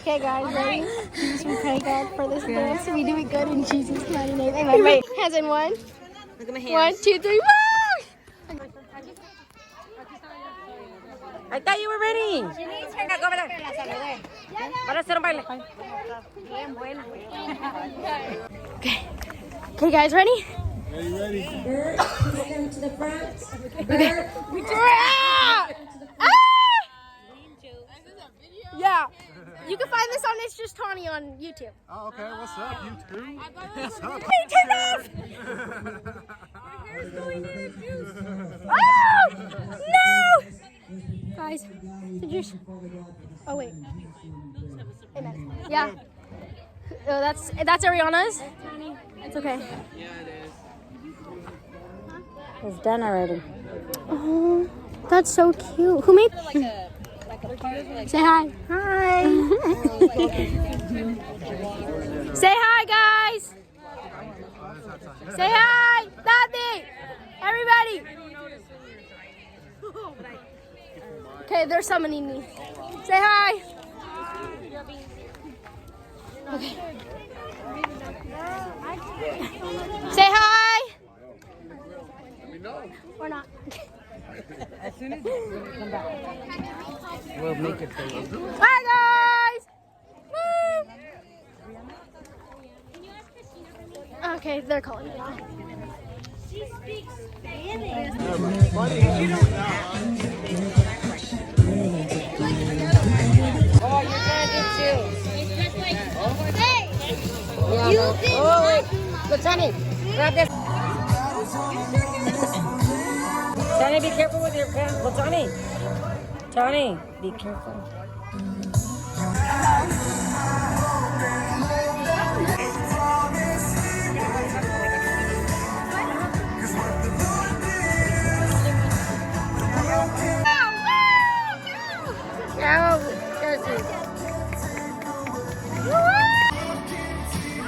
Okay, guys, ready? Jesus, we pray God for this dance. We do it good in Jesus' mighty name. Amen. Wait. Hands in one. Look at my hands. 1, 2, 3, woo! I thought you were ready. Go over there. Para hacer un baile. Okay. Okay, guys, ready? Are you ready? Bert, take them to the front. Okay. Yeah. You can find this on It's Just Tawny on YouTube. Oh, okay. What's up, you two? What's up? Hey, turn off! Oh! No! Guys, did you... Oh, wait. Amen. Yeah. Oh, that's Ariana's? It's okay. It's done already. Oh, that's so cute. Who made... Say hi. Hi. Say hi, guys. Say hi. Daddy. Everybody. Okay, they're summoning me. Say hi. Okay. Say hi. Or not. As soon as you come back, we'll make it for you. Hi, guys. Woo. Okay, they're calling me now. She speaks Spanish. Oh, you're trying to too. Hey, you did Oh, wait. Look, Johnny, grab this. Johnny, be careful with your pen. Well, Johnny, be careful. Oh,